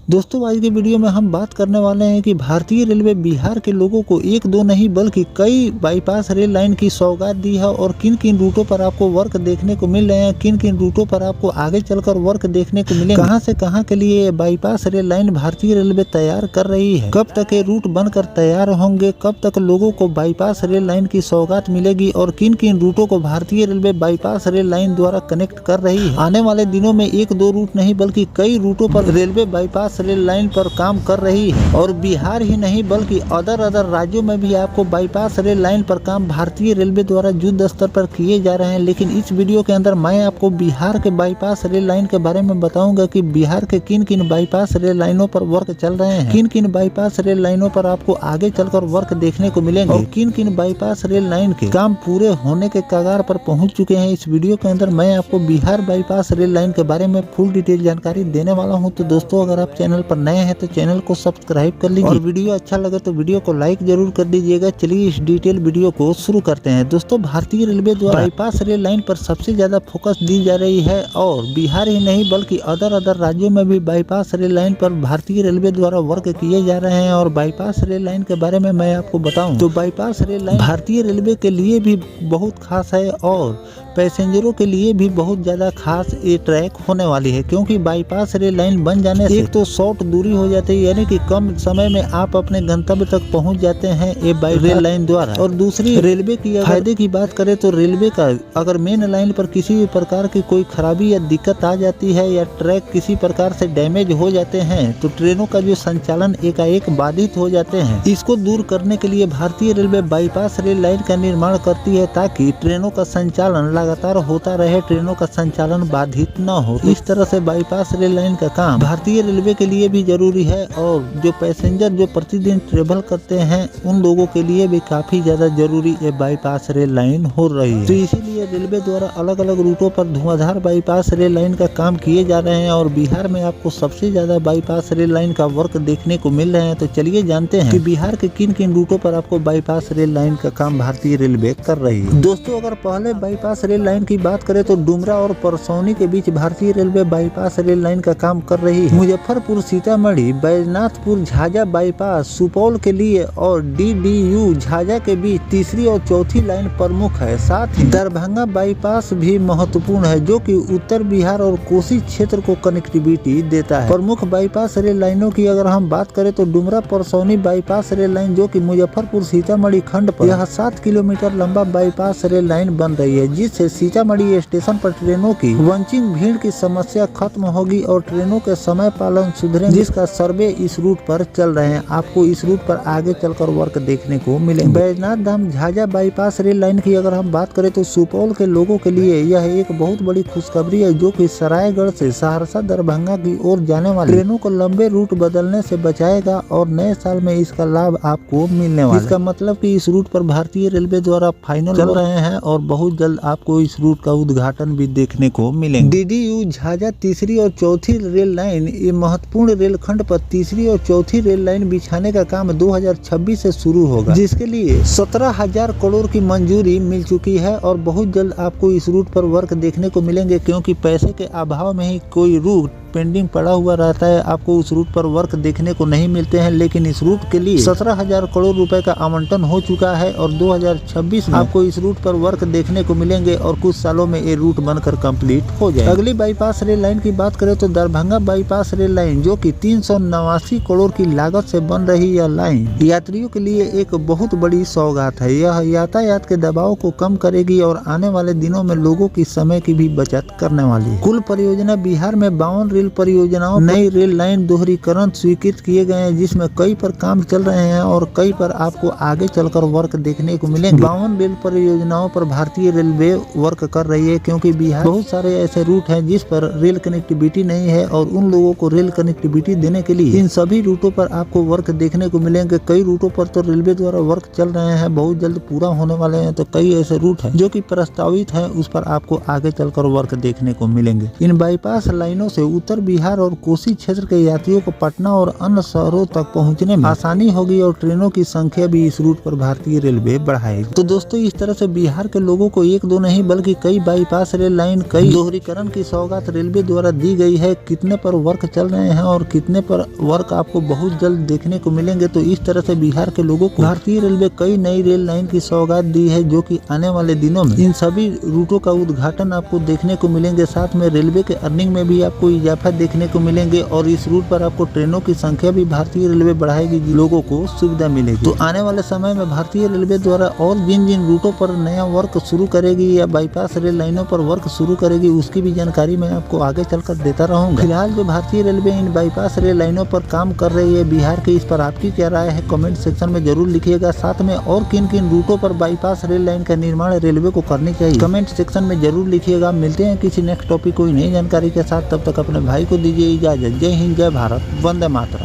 दोस्तों आज की वीडियो में हम बात करने वाले हैं कि भारतीय रेलवे बिहार के लोगों को एक दो नहीं बल्कि कई बाईपास रेल लाइन की सौगात दी है और किन किन रूटों पर आपको वर्क देखने को मिल रहे हैं, किन किन रूटों पर आपको आगे चलकर वर्क देखने को मिलेंगे, कहां से कहां के लिए ये बाईपास रेल लाइन भारतीय रेलवे तैयार कर रही है, कब तक ये रूट बनकर तैयार होंगे, कब तक लोगों को बाईपास रेल लाइन की सौगात मिलेगी और किन किन रूटों को भारतीय रेलवे बाईपास रेल लाइन द्वारा कनेक्ट कर रही है। आने वाले दिनों में एक दो रूट नहीं बल्कि कई रूटों पर रेलवे बाईपास रेल लाइन पर काम कर रही है और बिहार ही नहीं बल्कि अदर राज्यों में भी आपको बाईपास रेल लाइन पर काम भारतीय रेलवे द्वारा युद्ध स्तर पर किए जा रहे हैं। लेकिन इस वीडियो के अंदर मैं आपको बिहार के बाईपास रेल लाइन के बारे में बताऊंगा कि बिहार के किन किन बाईपास रेल लाइनों पर वर्क चल रहे हैं, किन किन बाईपास रेल लाइनों पर आपको आगे चलकर वर्क देखने को मिलेंगे और किन किन बाईपास रेल लाइन के काम पूरे होने के कगार पर पहुंच चुके हैं। इस वीडियो के अंदर मैं आपको बिहार बाईपास रेल लाइन के बारे में फुल डिटेल जानकारी देने वाला हूं। तो दोस्तों अगर आप चैनल पर नए हैं तो चैनल को सब्सक्राइब कर लीजिए और वीडियो अच्छा लगे तो वीडियो को लाइक जरूर कर दीजिएगा। चलिए इस डिटेल वीडियो को शुरू करते हैं। दोस्तों भारतीय रेलवे द्वारा बाईपास रेल लाइन पर सबसे ज्यादा फोकस दी जा रही है और बिहार ही नहीं बल्कि अदर राज्यों में भी बाईपास रेल लाइन पर भारतीय रेलवे द्वारा वर्क किए जा रहे हैं। और बाईपास रेल लाइन के बारे में मैं आपको बताऊं तो बाईपास रेल लाइन भारतीय रेलवे के लिए भी बहुत खास है और पैसेंजरों के लिए भी बहुत ज्यादा खास ये ट्रैक होने वाली है, क्योंकि बाईपास रेल लाइन बन जाने से एक तो शॉर्ट दूरी हो जाती है यानी कि कम समय में आप अपने गंतव्य तक पहुंच जाते हैं ये बाई रेल लाइन द्वारा। और दूसरी रेलवे की फायदे की बात करें तो रेलवे का अगर मेन लाइन पर किसी भी प्रकार की कोई खराबी या दिक्कत आ जाती है या ट्रैक किसी प्रकार से डैमेज हो जाते हैं तो ट्रेनों का जो संचालन एकाएक बाधित हो जाते हैं। इसको दूर करने के लिए भारतीय रेलवे बाईपास रेल लाइन का निर्माण करती है ताकि ट्रेनों का संचालन लगातार होता रहे, ट्रेनों का संचालन बाधित न हो। इस तरह से बाईपास रेल लाइन का काम भारतीय रेलवे के लिए भी जरूरी है और जो पैसेंजर जो प्रतिदिन ट्रेवल करते हैं उन लोगों के लिए भी काफी ज्यादा जरूरी ये बाईपास रेल लाइन हो रही है। तो इसीलिए रेलवे द्वारा अलग अलग रूटों पर धुआंधार बाईपास रेल लाइन का काम किए जा रहे हैं और बिहार में आपको सबसे ज्यादा बाईपास रेल लाइन का वर्क देखने को मिल रहे हैं। तो चलिए जानते हैं कि बिहार के किन किन रूटों पर आपको बाईपास रेल लाइन का काम भारतीय रेलवे कर रही है। दोस्तों अगर पहले बाईपास रेल लाइन की बात करें तो डुमरा और परसौनी के बीच भारतीय रेलवे बाईपास रेल लाइन का काम कर रही है। मुजफ्फरपुर सीतामढ़ी बैजनाथपुर झाझा बाईपास सुपौल के लिए और DDU झाझा के बीच तीसरी और चौथी लाइन प्रमुख है। साथ ही दरभंगा बाईपास भी महत्वपूर्ण है जो कि उत्तर बिहार और कोसी क्षेत्र को कनेक्टिविटी देता है। प्रमुख बाईपास रेल लाइनों की अगर हम बात करें तो Dumra Parsauni bypass rail line जो कि मुजफ्फरपुर सीतामढ़ी खंड पर यह 7 किलोमीटर लंबा बाईपास रेल लाइन बन रही है, जिससे सीतामढ़ी स्टेशन पर ट्रेनों की वंचिंग भीड़ की समस्या खत्म होगी और ट्रेनों के समय पालन सुधरेंगे, जिसका सर्वे इस रूट पर चल रहे हैं। आपको इस रूट पर आगे चलकर वर्क देखने को मिलेंगे। बैजनाथ धाम झाझा बाईपास रेल लाइन की अगर हम बात करें तो सुपौल के लोगों के लिए यह एक बहुत बड़ी खुशखबरी है जो कि सरायगढ़ से सहरसा दरभंगा की ओर जाने वाली ट्रेनों को लंबे रूट बदलने से बचाएगा और नए साल में इसका लाभ आपको मिलने वाला है। इसका मतलब कि इस रूट पर भारतीय रेलवे द्वारा फाइनल चल रहे हैं और बहुत जल्द आपको इस रूट का उद्घाटन भी देखने को मिलेंगे। DDU झाझा तीसरी और चौथी रेल लाइन ये महत्वपूर्ण रेलखंड पर तीसरी और चौथी रेल लाइन बिछाने का काम 2026 से शुरू होगा, जिसके लिए 17,000 करोड़ की मंजूरी मिल चुकी है और बहुत जल्द आपको इस रूट पर वर्क देखने को मिलेंगे, क्योंकि पैसे के अभाव में ही कोई रूट पेंडिंग पड़ा हुआ रहता है, आपको उस रूट पर वर्क देखने को नहीं मिलते हैं। लेकिन इस रूट के लिए 17,000 करोड़ रुपए का आवंटन हो चुका है और 2026 में आपको इस रूट पर वर्क देखने को मिलेंगे और कुछ सालों में ये रूट बनकर कंप्लीट हो जाए। अगली बाईपास रेल लाइन की बात करें तो दरभंगा बाईपास रेल लाइन जो कि 389 करोड़ की लागत से बन रही यह लाइन यात्रियों के लिए एक बहुत बड़ी सौगात है। यह यातायात के दबाव को कम करेगी और आने वाले दिनों में लोगों की समय की भी बचत करने वाली है। कुल परियोजना बिहार में 52 रेल परियोजनाओं नई रेल लाइन दोहरीकरण स्वीकृत किए गए हैं, जिसमें कई पर काम चल रहे हैं और कई पर आपको आगे चलकर वर्क देखने को मिलेंगे। 52 रेल परियोजनाओं पर भारतीय रेलवे वर्क कर रही है, क्योंकि बिहार बहुत सारे ऐसे रूट हैं जिस पर रेल कनेक्टिविटी नहीं है और उन लोगों को रेल कनेक्टिविटी देने के लिए इन सभी रूटों पर आपको वर्क देखने को मिलेंगे। कई रूटों पर तो रेलवे द्वारा वर्क चल रहे हैं, बहुत जल्द पूरा होने वाले हैं, तो कई ऐसे रूट हैं जो कि प्रस्तावित है, उस पर आपको आगे चलकर वर्क देखने को मिलेंगे। इन बाईपास लाइनों से उत्तर बिहार और कोसी क्षेत्र के यात्रियों को पटना और अन्य शहरों तक पहुंचने में आसानी होगी और ट्रेनों की संख्या भी इस रूट पर भारतीय रेलवे बढ़ाएगी। तो दोस्तों, इस तरह से बिहार के लोगों को एक दो नहीं बल्कि कई बाईपास रेल लाइन, कई दोहरीकरण की सौगात रेलवे द्वारा दी गई है। कितने पर वर्क चल रहे हैं और कितने पर वर्क आपको बहुत जल्द देखने को मिलेंगे। तो इस तरह से बिहार के लोगों को भारतीय रेलवे कई नई रेल लाइन की सौगात दी है, जो कि आने वाले दिनों में इन सभी रूटों का उद्घाटन आपको देखने को मिलेंगे। साथ में रेलवे के अर्निंग में भी आपको इजाफा देखने को मिलेंगे और इस रूट पर आपको ट्रेनों की संख्या भी भारतीय रेलवे बढ़ाएगी, लोगों को सुविधा मिलेगी। तो आने वाले समय में भारतीय रेलवे द्वारा और जिन जिन रूटों पर नया वर्क शुरू करेगी या बाईपास रेल लाइनों पर वर्क शुरू करेगी, उसकी भी जानकारी मैं आपको आगे चलकर देता रहूंगा। फिलहाल जो भारतीय रेलवे इन बाईपास रेल लाइनों पर काम कर रही है बिहार के, इस पर आपकी क्या राय है कमेंट सेक्शन में जरूर लिखिएगा। साथ में और किन किन रूटों पर बाईपास रेल लाइन का निर्माण रेलवे को करनी चाहिए, कमेंट सेक्शन में जरूर लिखिएगा। मिलते हैं किसी नेक्स्ट टॉपिक कोई नई जानकारी के साथ, तब तक अपने भाई को दीजिए इजाजत। जय हिंद, जय भारत, वंदे मातरम।